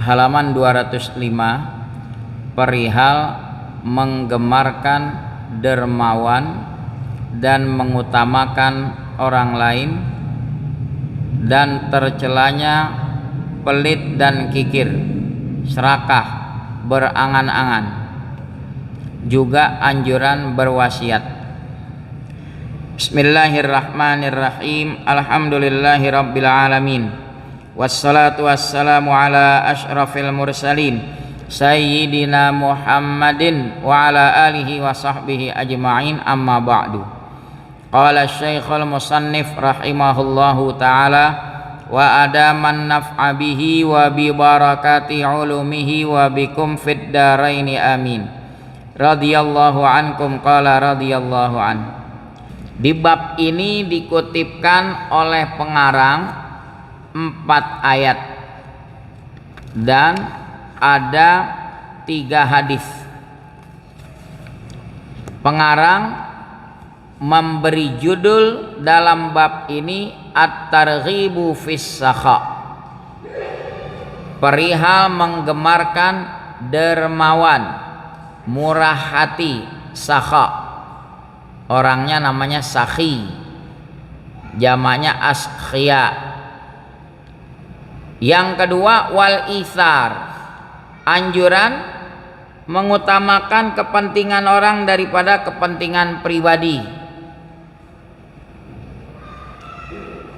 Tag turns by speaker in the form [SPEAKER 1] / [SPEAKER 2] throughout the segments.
[SPEAKER 1] halaman 205, perihal menggemarkan dermawan dan mengutamakan orang lain dan tercelanya pelit dan kikir, serakah, berangan-angan, juga anjuran berwasiat. Bismillahirrahmanirrahim. Alhamdulillahirabbil alamin. Wassalatu wassalamu ala asyrafil mursalin sayyidina Muhammadin wa ala alihi wa sahbihi ajma'in, amma ba'du. Qala Syekhul Musannif rahimahullahu ta'ala wa adaman naf'a bihi wa bi barakati ulumihi wa bikum fid daraini amin. Radhiyallahu ankum qala radhiyallahu an. Di bab ini dikutipkan oleh pengarang 4 ayat dan ada 3 hadis. Pengarang memberi judul dalam bab ini At-Targhibu fis Sakha, perihal menggemarkan dermawan, murah hati, sakha. Orangnya namanya sakhi, jamaknya askhia. Yang kedua wal ithar, anjuran mengutamakan kepentingan orang daripada kepentingan pribadi.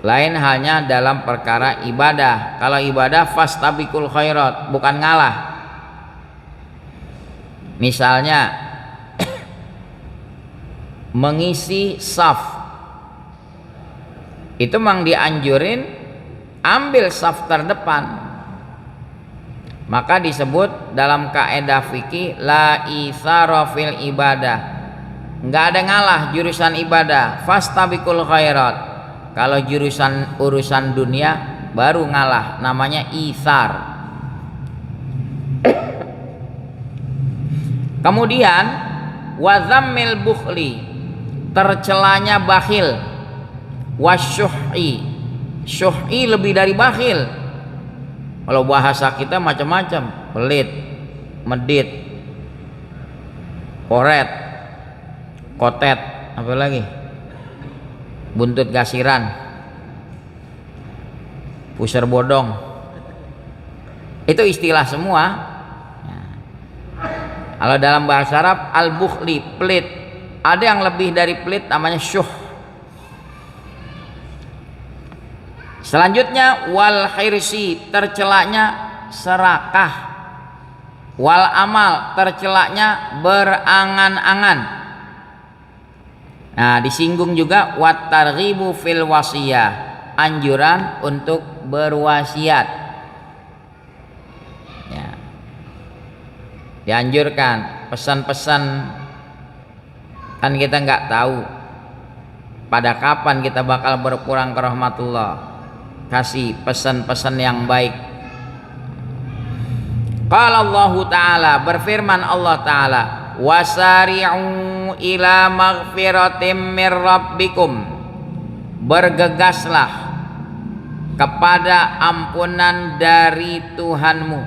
[SPEAKER 1] Lain halnya dalam perkara ibadah. Kalau ibadah fastabiqul khairat, bukan ngalah. Misalnya mengisi saf, itu memang dianjurin ambil saf terdepan. Maka disebut dalam kaidah fikih la itsara fil ibadah, enggak ada ngalah jurusan ibadah. Fastabiqul khairat, kalau jurusan urusan dunia baru ngalah, namanya itsar. Kemudian wazammil bukhli, tercelanya bakhil, wasyuhi, syuhi lebih dari bakhil. Kalau bahasa kita macam-macam, pelit, medit, koret, kotet, apa lagi, buntut gasiran, pusar bodong, itu istilah semua. Kalau dalam bahasa Arab al-bukhli, pelit. Ada yang lebih dari pelit, namanya syuh. Selanjutnya wal khirsi, tercelanya serakah. Wal amal, tercelanya berangan-angan. Nah, disinggung juga wat targhibu fil wasiyah, anjuran untuk berwasiat. Ya. Dianjurkan pesan-pesan, kan kita nggak tahu pada kapan kita bakal berpulang ke rahmatullah. Kasih pesan-pesan yang baik. Qala Allah Ta'ala, berfirman Allah Ta'ala, wasari'u ila maghfiratim mir rabbikum, bergegaslah kepada ampunan dari Tuhanmu.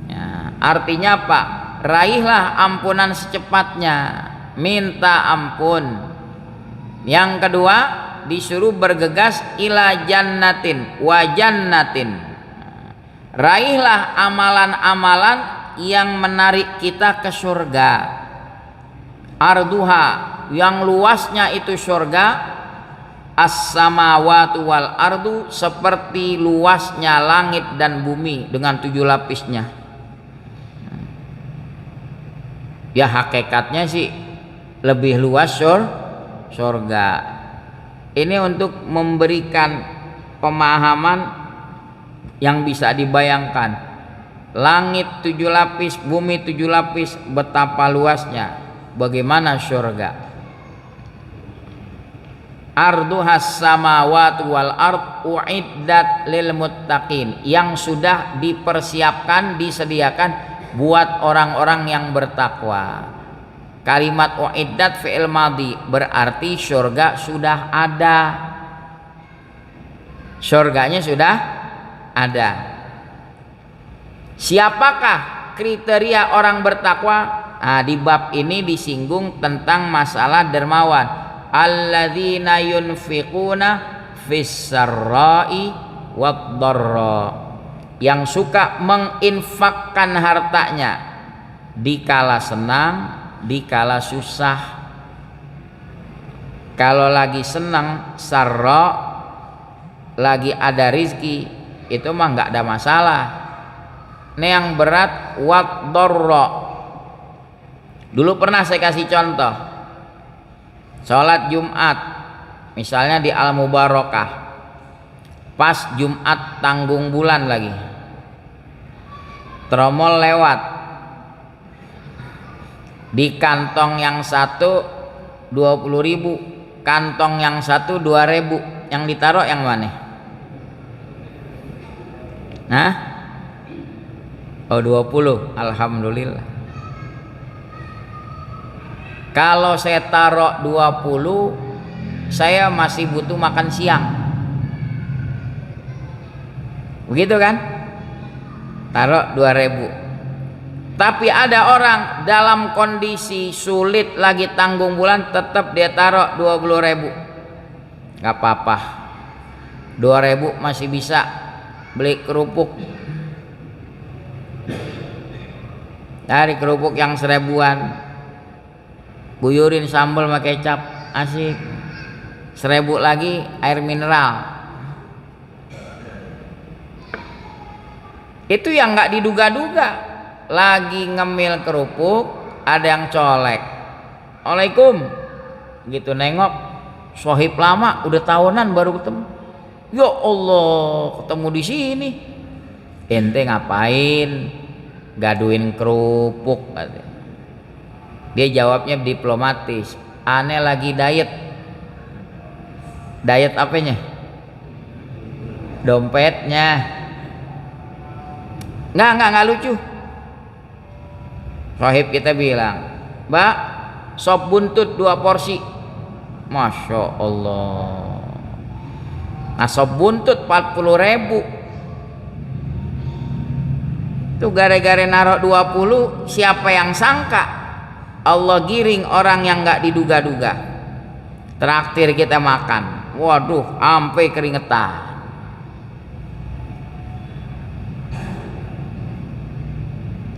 [SPEAKER 1] Ya, artinya apa? Raihlah ampunan secepatnya, minta ampun. Yang kedua disuruh bergegas ila jannatin wa jannatin, raihlah amalan-amalan yang menarik kita ke surga. Arduha, yang luasnya itu surga, as-samawatu wal ardu, seperti luasnya langit dan bumi dengan 7 lapisnya. Ya hakikatnya sih lebih luas surga. Ini untuk memberikan pemahaman yang bisa dibayangkan. Langit 7 lapis, bumi 7 lapis, betapa luasnya. Bagaimana surga? Arduhas samawati wal ard uiddat lil muttaqin, yang sudah dipersiapkan, disediakan buat orang-orang yang bertakwa. Kalimat uiddat fi'il madhi, berarti surga sudah ada. Surganya sudah ada. Siapakah kriteria orang bertakwa? Nah, di bab ini disinggung tentang masalah dermawan. Alladzina yunfiquna fis sarra'i wad dharra, yang suka menginfakkan hartanya di kala senang, di kala susah. Kalau lagi senang, sarra, lagi ada rizki, itu mah nggak ada masalah. Ini yang berat wad dharra. Dulu pernah saya kasih contoh, sholat Jumat misalnya di Al Mubarakah, pas Jumat tanggung bulan lagi, tromol lewat, di kantong yang satu 20.000, kantong yang satu 2.000, yang ditaruh yang mana? Nah, oh 20, alhamdulillah. Kalau saya taruh 20, saya masih butuh makan siang. Begitu kan? Taruh 2.000. Tapi ada orang dalam kondisi sulit lagi tanggung bulan, tetap dia taruh 20.000. Gak apa-apa, 2.000 masih bisa beli kerupuk. Dari kerupuk yang 1.000-an, buyurin sambal sama kecap, asik. 1.000 lagi air mineral. Itu yang nggak diduga-duga, lagi ngemil kerupuk ada yang colek. Waalaikum, gitu nengok, sohib lama udah tahunan baru ketemu. Ya Allah, ketemu di sini. Ente ngapain gaduin kerupuk? Dia jawabnya diplomatis, aneh lagi diet. Diet apanya? Dompetnya. Nggak lucu. Sohib kita bilang, Mbak, sop buntut 2 porsi. Masya Allah. Nah, sop buntut 40.000. Itu gara-gara naruh 20, siapa yang sangka Allah giring orang yang nggak diduga-duga. Traktir kita makan, waduh, sampai keringetan.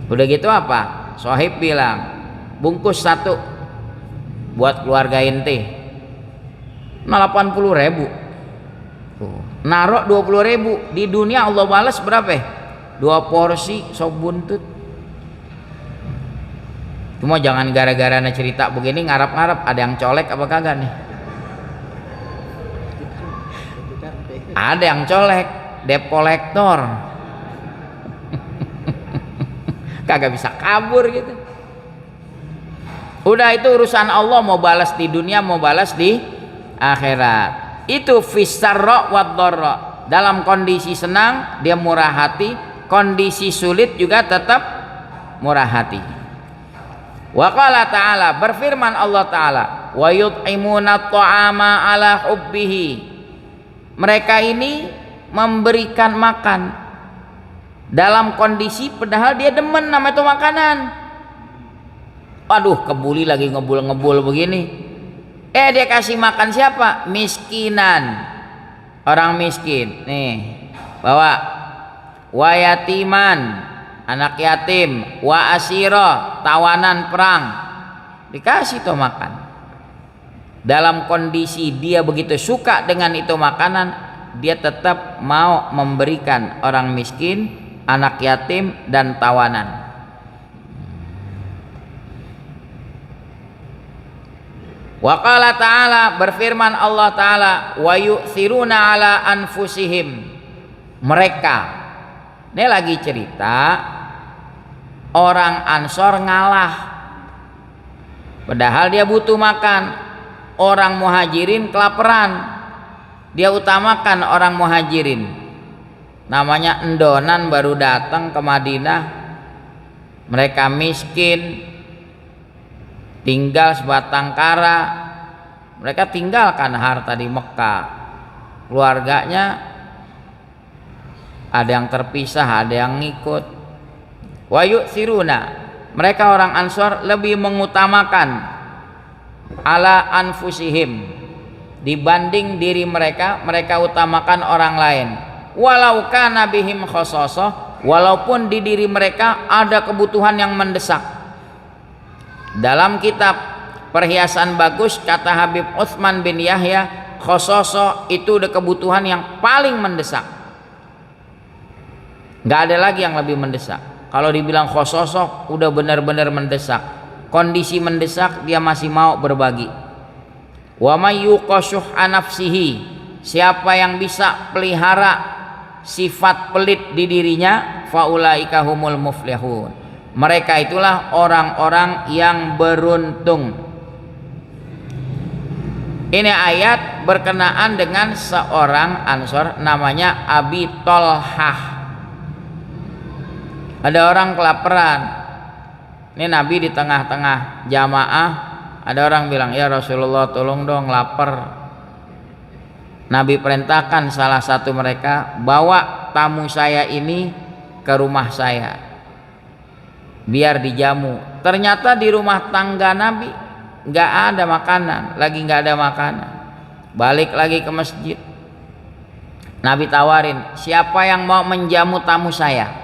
[SPEAKER 1] Udah gitu apa? Sohib bilang, bungkus 1 buat keluarga ente. 80.000. Naruh 20.000, di dunia Allah balas berapa? 2 porsi sop buntut. Cuma jangan gara-gara cerita begini ngarap-ngarap ada yang colek apa kagak nih? Ada yang colek, debt collector. Kagak bisa kabur gitu. Udah, itu urusan Allah, mau balas di dunia mau balas di akhirat. Itu fisarra wad dharra. Dalam kondisi senang dia murah hati, kondisi sulit juga tetap murah hati. Wa qala ta'ala, berfirman Allah Ta'ala, wa yut'imuna ta'ama ala hubbihi. Mereka ini memberikan makan dalam kondisi padahal dia demen nama itu makanan. Waduh, kebuli lagi ngebul-ngebul begini. Dia kasih makan siapa? Miskinan, orang miskin. Nih, bawa. Wa yatiman, anak yatim. Wa asira, tawanan perang. Dikasih tuh makan. Dalam kondisi dia begitu suka dengan itu makanan, dia tetap mau memberikan orang miskin, anak yatim, dan tawanan. Wa qala ta'ala, berfirman Allah Ta'ala, wa yu'thiruna ala anfusihim. Mereka, ini lagi cerita orang Ansor ngalah, padahal dia butuh makan. Orang Muhajirin kelaparan, dia utamakan orang Muhajirin. Namanya endonan baru datang ke Madinah, mereka miskin, tinggal sebatang kara. Mereka tinggalkan harta di Mekah, keluarganya ada yang terpisah, ada yang ngikut. Wa yu'thiruna, mereka orang Ansor lebih mengutamakan ala anfusihim, dibanding diri mereka, mereka utamakan orang lain. Walau kana bihim khasasah, walaupun di diri mereka ada kebutuhan yang mendesak. Dalam kitab Perhiasan Bagus kata Habib Utsman bin Yahya, khasasah itu udah kebutuhan yang paling mendesak, nggak ada lagi yang lebih mendesak. Kalau dibilang khasasah udah benar-benar mendesak, kondisi mendesak, dia masih mau berbagi. Wa may yuqashuha nafsihi, siapa yang bisa pelihara sifat pelit di dirinya, faulaika humul muflihun, mereka itulah orang-orang yang beruntung. Ini ayat berkenaan dengan seorang Ansor namanya Abi Tolhah. Ada orang kelaparan. Ini Nabi di tengah-tengah jamaah, ada orang bilang, ya Rasulullah tolong dong, lapar. Nabi perintahkan salah satu mereka, bawa tamu saya ini ke rumah saya biar dijamu. Ternyata di rumah tangga Nabi nggak ada makanan, lagi nggak ada makanan. Balik lagi ke masjid, Nabi tawarin, siapa yang mau menjamu tamu saya?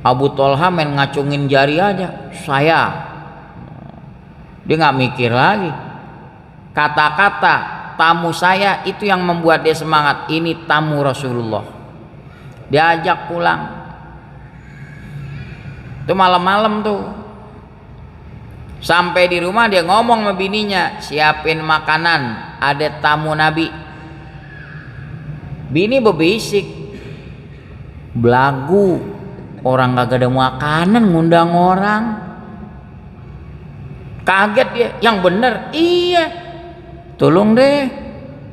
[SPEAKER 1] Abu Tolha main ngacungin jari aja, saya. Dia nggak mikir lagi. Kata-kata tamu saya itu yang membuat dia semangat. Ini tamu Rasulullah. Diajak pulang. Itu malam-malam tuh. Sampai di rumah dia ngomong sama bininya, siapin makanan, ada tamu Nabi. Bini bebisik, belagu, orang kagak ada makanan ngundang orang. Kaget dia, yang bener, iya, tolong deh,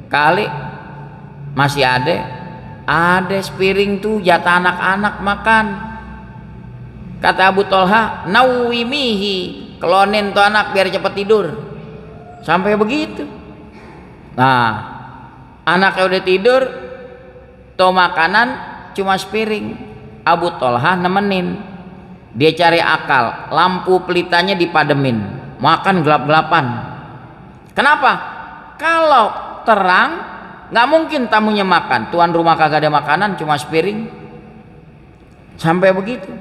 [SPEAKER 1] kali masih ada sepiring tuh jatah anak-anak makan. Kata Abu Tolha, nawimihi, kelonin tuh anak biar cepat tidur. Sampai begitu. Nah, anaknya udah tidur, tuh makanan cuma sepiring. Abu Tolha nemenin, dia cari akal, lampu pelitanya dipademin, makan gelap-gelapan. Kenapa? Kalau terang nggak mungkin tamunya makan, tuan rumah kagak ada makanan, cuma sepiring. Sampai begitu,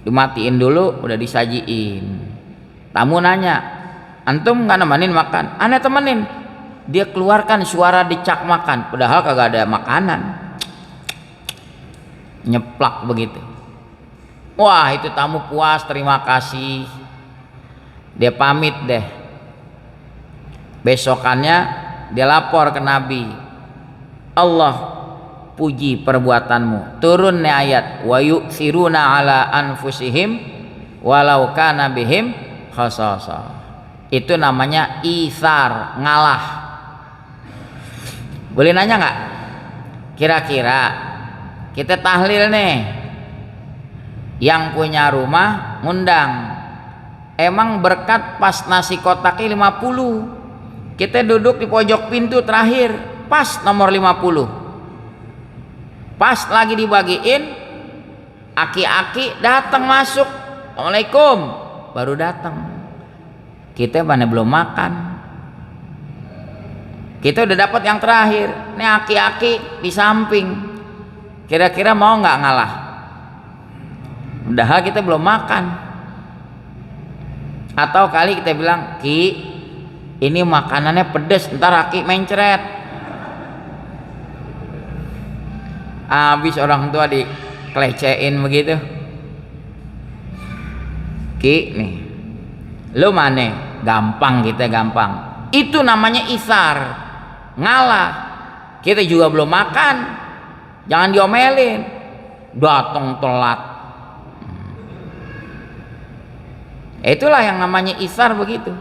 [SPEAKER 1] dimatiin dulu, udah disajiin. Tamu nanya, antum nggak nemenin makan? Aneh temenin. Dia keluarkan suara decak makan, padahal kagak ada makanan. Nyeplak begitu. Wah, itu tamu puas, terima kasih. Dia pamit deh. Besokannya dia lapor ke Nabi, Allah puji perbuatanmu. Turun nih ayat, wa yu'thiruna ala anfusihim walau kana bihim khasasah. Itu namanya itsar, ngalah. Boleh nanya nggak? Kira-kira kita tahlil nih, yang punya rumah ngundang, emang berkat pas nasi kotaknya 50, kita duduk di pojok pintu terakhir, pas nomor 50, pas lagi dibagiin, aki-aki datang masuk, Assalamualaikum, baru datang. Kita mana belum makan, kita udah dapat yang terakhir. Nih aki-aki di samping, kira-kira mau nggak ngalah? Udah kita belum makan. Atau kali kita bilang, Ki, ini makanannya pedes, ntar aki mencret. Habis orang tua dikelecehin begitu. Ki nih, lu mana? Gampang, kita gampang. Itu namanya isar, ngalah. Kita juga belum makan, jangan diomelin, datang telat. Itulah yang namanya isar begitu.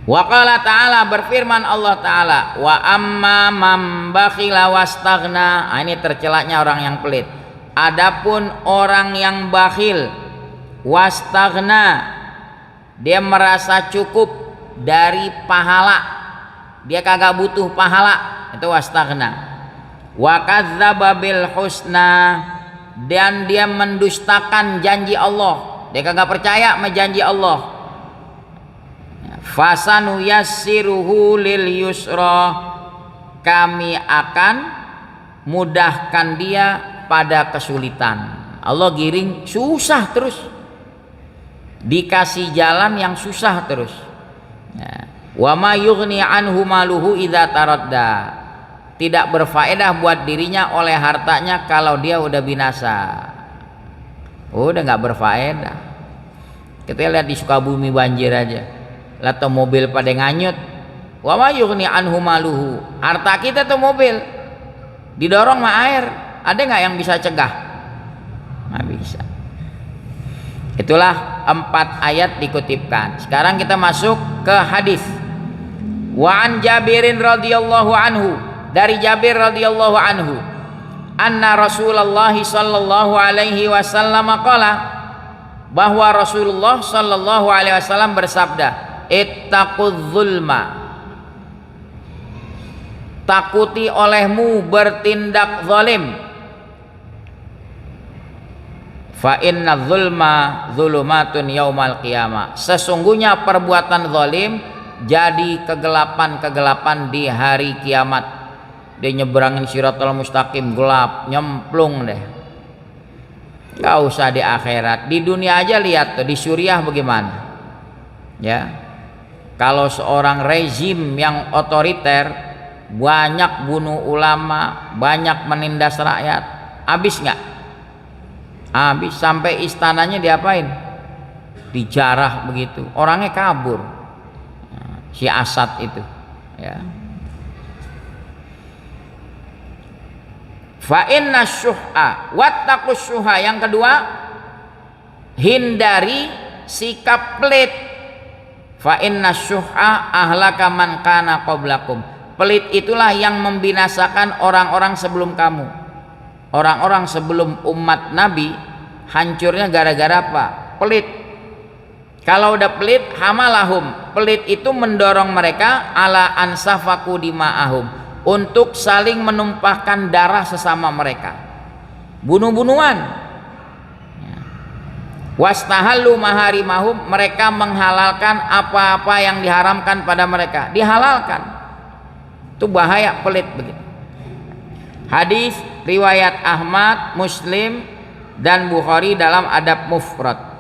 [SPEAKER 1] Wa qala ta'ala, berfirman Allah Ta'ala, wa amma man bakhila wastaghna. Ini tercelaknya orang yang pelit. Adapun orang yang bakhil, wastaghna, dia merasa cukup dari pahala, dia kagak butuh pahala, itu wastaghna. wa kadzdzaba bil husna, dan dia mendustakan janji Allah, dia kagak percaya sama janji Allah. Fasanu yassiruhu lil yusra, kami akan mudahkan dia pada kesulitan. Allah giring susah terus, dikasih jalan yang susah terus. Wa ma yughni anhu maluhu idza taradda, tidak berfaedah buat dirinya oleh hartanya kalau dia udah binasa. Udah nggak berfaedah. Kita lihat di Sukabumi banjir aja, lihat mobil pada nganyut. Wa ma yughni anhu maluhu, harta kita tuh mobil didorong sama air, ada nggak yang bisa cegah? Nggak bisa. Itulah 4 ayat dikutipkan. Sekarang kita masuk ke hadis. Wa an Jabirin radhiyallahu anhu, dari Jabir radhiyallahu anhu, anna Rasulullah sallallahu alaihi wasallam qala, bahwa Rasulullah sallallahu alaihi wasallam bersabda, ittaqudz zulma, takuti olehmu bertindak zalim. Fa inna zulma zulumatun yaumal qiyamah, sesungguhnya perbuatan zalim jadi kegelapan-kegelapan di hari kiamat. Dia nyeberangin Siratal Mustaqim gelap, nyemplung deh. Gak usah di akhirat, di dunia aja lihat tuh di Suriah bagaimana. Ya, kalau seorang rezim yang otoriter, banyak bunuh ulama, banyak menindas rakyat, habis nggak? Habis, sampai istananya diapain? Dijarah begitu, orangnya kabur. Si Asad itu, ya. Fa inna syuh'a wattaqus syuha, yang kedua hindari sikap pelit. Fa inna syuh'a ahlaka man kana qablakum, pelit itulah yang membinasakan orang-orang sebelum kamu. Orang-orang sebelum umat Nabi hancurnya gara-gara apa? Pelit. Kalau udah pelit, hamalahum, pelit itu mendorong mereka ala ansafaku dima'ahum, untuk saling menumpahkan darah sesama mereka, bunuh-bunuhan. Wastahallu maharimahum, mereka menghalalkan apa-apa yang diharamkan pada mereka, dihalalkan. Itu bahaya pelit begitu. Hadis riwayat Ahmad, Muslim dan Bukhari dalam Adab Mufrad.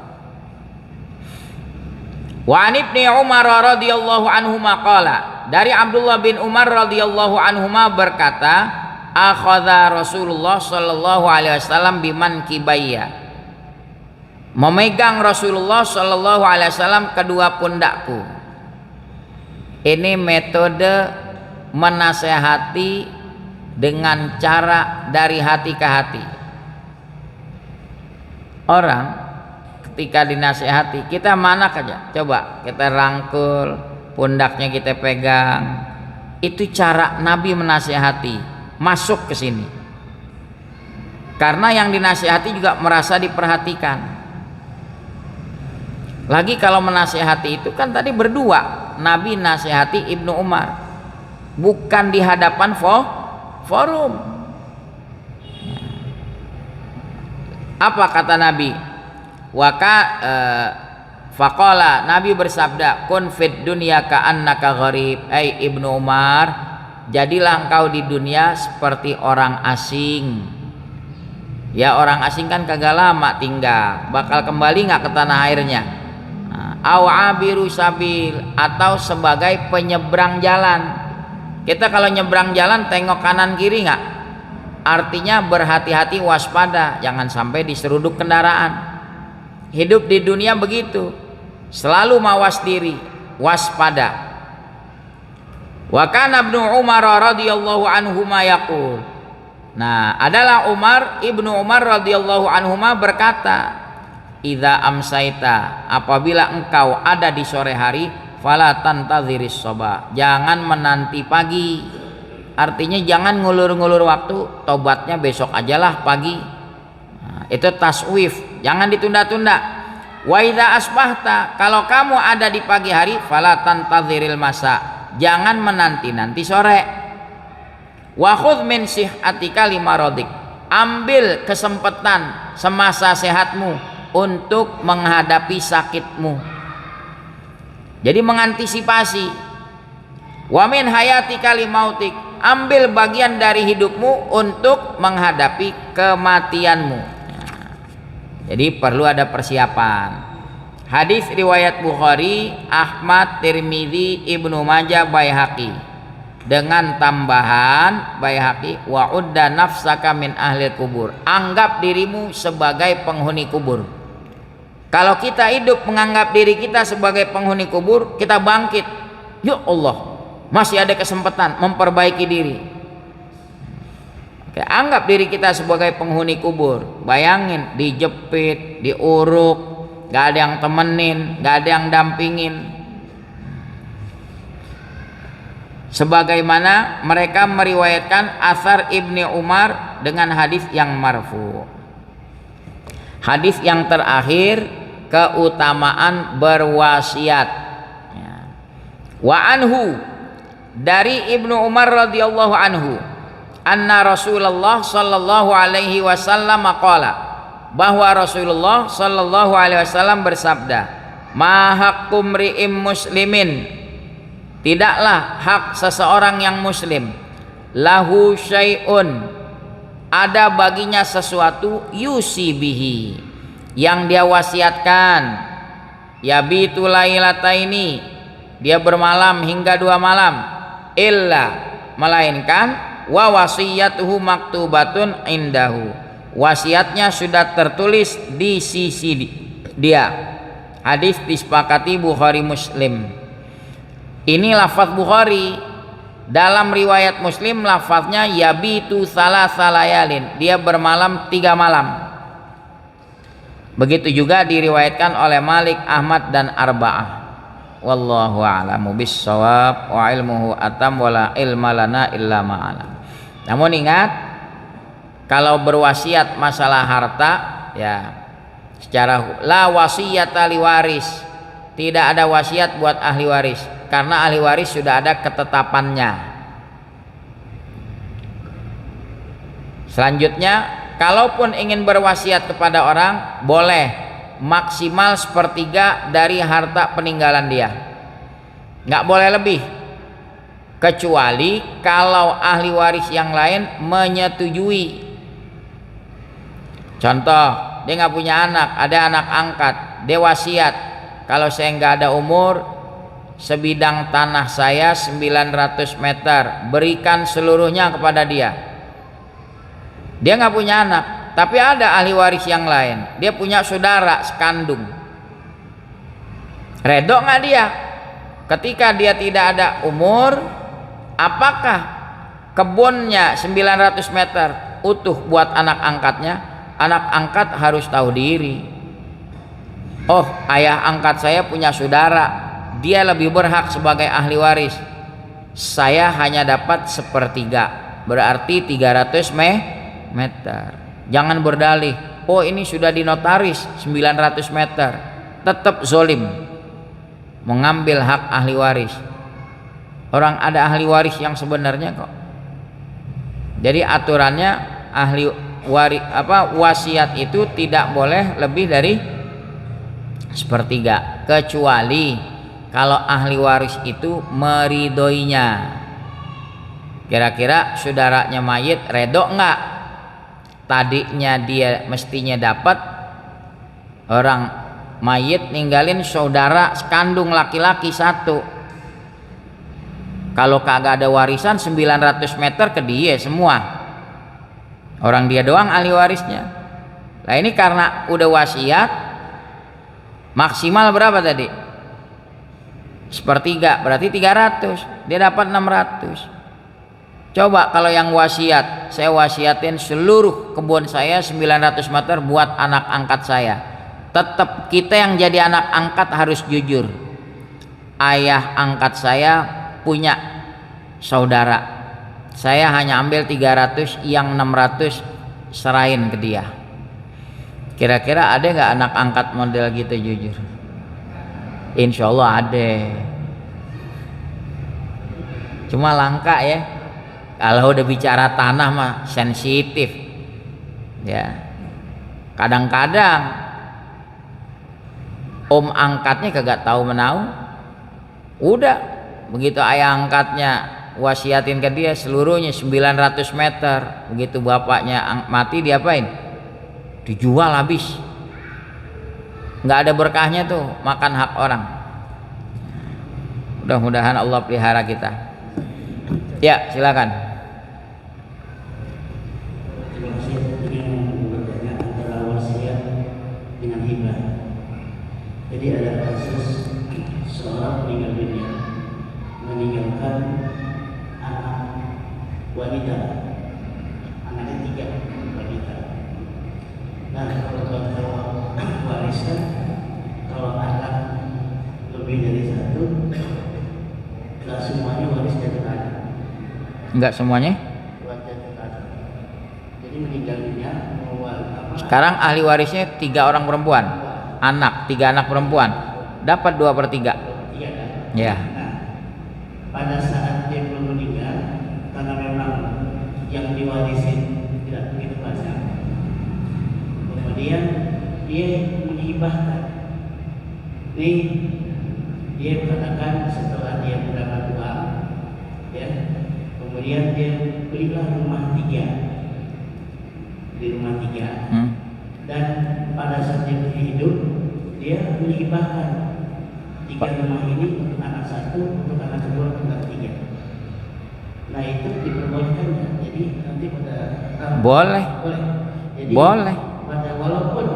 [SPEAKER 1] Wa an Ibnu Umar radhiyallahu anhuma qala, dari Abdullah bin Umar radhiyallahu anhuma berkata, akhadha Rasulullah sallallahu alaihi wasallam biman kibayya, memegang Rasulullah sallallahu alaihi wasallam kedua pundakku. Ini metode menasehati dengan cara dari hati ke hati. Orang ketika dinasehati, kita mana aja, coba kita rangkul, pundaknya kita pegang. Itu cara Nabi menasehati, masuk ke sini. Karena yang dinasehati juga merasa diperhatikan. Lagi kalau menasehati itu kan tadi berdua, Nabi nasehati Ibnu Umar, bukan di hadapan forum. Apa kata Nabi? Faqala, Nabi bersabda, kun fid dunya ka'annaka gharib, Ibnu Umar, jadilah engkau di dunia seperti orang asing. Ya, orang asing kan kagak lama tinggal, bakal kembali nggak ke tanah airnya. Au abiru sabil, atau sebagai penyeberang jalan. Kita kalau nyebrang jalan tengok kanan kiri nggak? Artinya berhati-hati, waspada, jangan sampai diseruduk kendaraan. Hidup di dunia begitu, selalu mawas diri, waspada. Wa kana Ibnu Umar radhiyallahu anhuma yaqul, nah adalah Ibnu Umar radhiyallahu anhuma berkata, idza amsaita, apabila engkau ada di sore hari, fala tantadziris sabah, jangan menanti pagi. Artinya jangan ngulur-ngulur waktu, tobatnya besok ajalah pagi. Itu taswif, jangan ditunda-tunda. Wa idza asbahta, kalau kamu ada di pagi hari, fala tantadziril masa, jangan menanti-nanti sore. Wa khudh min sihhatika limaradik. Ambil kesempatan semasa sehatmu untuk menghadapi sakitmu. Jadi mengantisipasi. Wa min hayatika limautik. Ambil bagian dari hidupmu untuk menghadapi kematianmu. Jadi perlu ada persiapan. Hadis riwayat Bukhari, Ahmad, Tirmidzi, Ibnu Majah, Baihaqi. Dengan tambahan Baihaqi, wa udda nafsaka min ahli kubur. Anggap dirimu sebagai penghuni kubur. Kalau kita hidup menganggap diri kita sebagai penghuni kubur, kita bangkit. Ya Allah, masih ada kesempatan memperbaiki diri. Oke, anggap diri kita sebagai penghuni kubur. Bayangin dijepit, diuruk, gak ada yang temenin, gak ada yang dampingin. Sebagaimana mereka meriwayatkan asar Ibni Umar dengan hadis yang marfu. Hadis yang terakhir, keutamaan berwasiat. Wa anhu, dari Ibnu Umar radhiyallahu anhu, anna Rasulullah sallallahu alaihi wasallam qala, bahwa Rasulullah sallallahu alaihi wasallam bersabda, ma haqqum ri'im muslimin, tidaklah hak seseorang yang muslim, lahu syai'un, ada baginya sesuatu, yusi bihi, yang dia wasiatkan, yabitu lailataini, dia bermalam hingga 2 malam, illa, melainkan, wa wasiyatuhu maktubatun indahu, wasiatnya sudah tertulis di sisi dia. Hadis disepakati Bukhari Muslim. Ini lafaz Bukhari. Dalam riwayat Muslim lafaznya yabitu salasa layalin, dia bermalam 3 malam. Begitu juga diriwayatkan oleh Malik, Ahmad dan Arba'ah. Wallahu a'lamu bissawab wa ilmuhu atam wala ilma lana illa ma'alam. Namun ingat, kalau berwasiat masalah harta, ya secara la wasiyata li waris, tidak ada wasiat buat ahli waris, karena ahli waris sudah ada ketetapannya. Selanjutnya, kalaupun ingin berwasiat kepada orang, boleh maksimal 1/3 dari harta peninggalan dia, nggak boleh lebih, kecuali kalau ahli waris yang lain menyetujui. Contoh, dia nggak punya anak, ada anak angkat, dia wasiat, kalau saya nggak ada umur, sebidang tanah saya 900 meter, berikan seluruhnya kepada dia. Dia nggak punya anak, tapi ada ahli waris yang lain, dia punya saudara sekandung. Redok nggak dia? Ketika dia tidak ada umur, apakah kebunnya 900 meter utuh buat anak angkatnya? Anak angkat harus tahu diri. Oh, ayah angkat saya punya saudara, dia lebih berhak sebagai ahli waris. Saya hanya dapat 1/3, berarti 300 meter. Jangan berdalih, oh ini sudah dinotaris 900 meter. Tetap zolim mengambil hak ahli waris. Orang ada ahli waris yang sebenarnya kok. Jadi aturannya wasiat itu tidak boleh lebih dari 1/3, kecuali kalau ahli waris itu meridoinya. Kira-kira saudaranya mayit redok enggak? Tadinya dia mestinya dapat, orang mayit ninggalin saudara sekandung laki-laki 1. Kalau kagak ada warisan 900 meter ke dia semua. Orang dia doang ahli warisnya. Nah ini karena udah wasiat, maksimal berapa tadi? 1/3, berarti 300, dia dapat 600. Coba kalau yang wasiat, saya wasiatin seluruh kebun saya 900 meter buat anak angkat saya. Tetap kita yang jadi anak angkat harus jujur. Ayah angkat saya punya saudara, saya hanya ambil 300, yang 600 serahin ke dia. Kira-kira ada nggak anak angkat model gitu jujur? Insya Allah ada. Cuma langka ya. Kalau udah bicara tanah mah sensitif ya. Kadang-kadang om angkatnya kagak tahu menau, udah begitu ayah angkatnya wasiatin ke dia seluruhnya 900 meter, begitu bapaknya mati diapain? Dijual habis. Nggak ada berkahnya tuh makan hak orang. Mudah-mudahan Allah pelihara kita. Ya, silakan.
[SPEAKER 2] Terima kasih. Ini yang bertanya antara wasiat dengan hibah. Jadi ada kasus seorang meninggal dunia meninggalkan anak wanita, anaknya 3 wanita. Nah, kalau warisan, kalau anak lebih dari 1, nggak semuanya waris jatuh ke anak.
[SPEAKER 1] Enggak semuanya.
[SPEAKER 2] Jadi meninggal dunia
[SPEAKER 1] Sekarang ahli warisnya 3 orang perempuan, anak 3 anak perempuan, dapat 2/3. Ya.
[SPEAKER 2] Nah, pada saat dia belum meninggal, karena memang yang diwarisin tidak begitu banyak, kemudian dia menghibahkan. Nih, dia mengatakan setelah dia mendapat uang, ya, kemudian dia belilah rumah 3 di rumah 3, dan pada saat dia masih hidup dia menghibahkan 3 rumah ini untuk anak 1, untuk anak kedua, untuk anak 3. Nah itu diperbolehkan ya. Jadi nanti pada
[SPEAKER 1] Boleh.
[SPEAKER 2] Jadi
[SPEAKER 1] Boleh.
[SPEAKER 2] pada walaupun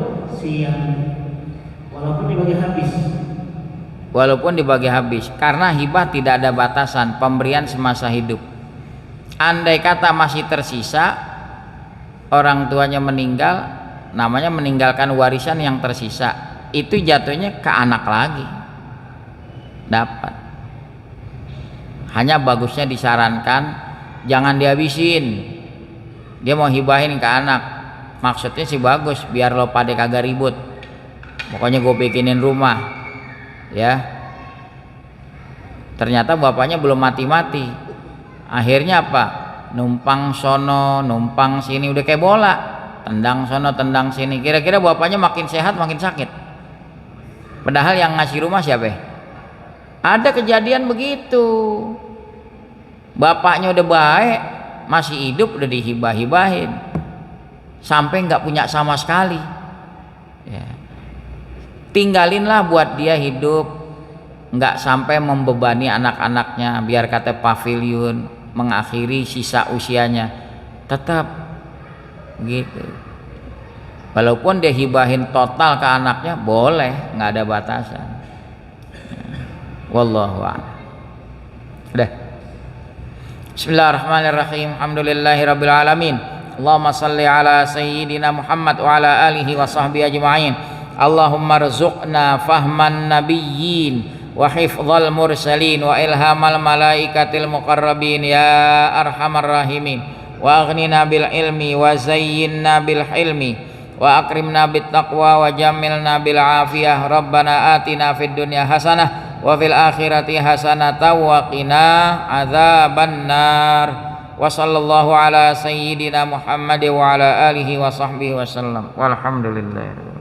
[SPEAKER 2] dibagi habis.
[SPEAKER 1] Walaupun dibagi habis, karena hibah tidak ada batasan, pemberian semasa hidup. Andai kata masih tersisa, orang tuanya meninggal, namanya meninggalkan warisan yang tersisa, itu jatuhnya ke anak lagi, dapat. Hanya bagusnya disarankan jangan dihabisin. Dia mau hibahin ke anak, maksudnya sih bagus, biar lo pada kagak ribut. Pokoknya gue bikinin rumah, ya. Ternyata bapaknya belum mati-mati. Akhirnya apa? Numpang sono, numpang sini, udah kayak bola. Tendang sono, tendang sini. Kira-kira bapaknya makin sehat, makin sakit. Padahal yang ngasih rumah siapa? Ada kejadian begitu. Bapaknya udah baik, masih hidup udah dihibah-hibahin. Sampai nggak punya sama sekali. Ya. Tinggalinlah buat dia hidup, nggak sampai membebani anak-anaknya, biar kata pavilion mengakhiri sisa usianya, tetap gitu. Walaupun dia hibahin total ke anaknya boleh, nggak ada batasan. Wallahu a'lam. Udah. Bismillahirrahmanirrahim. Alhamdulillahirabbil alamin. Allahumma shalli ala sayyidina Muhammad wa ala alihi wa sahbihi ajma'in. Allahumma rzuqna fahman nabiyyin wa hifdzal mursalin wa ilhamal malaikatil muqarrabin ya arhamar rahimin. Wa aghnina bil ilmi wa zayyinna bil hilmi wa akrimna bit taqwa wa jammilna bil afiyah. Rabbana atina fid dunya hasanah wa fil akhirati hasanah wa qina adzabannar. Wa sallallahu ala sayyidina Muhammad wa ala alihi wa sahbihi wasallam. Walhamdulillah.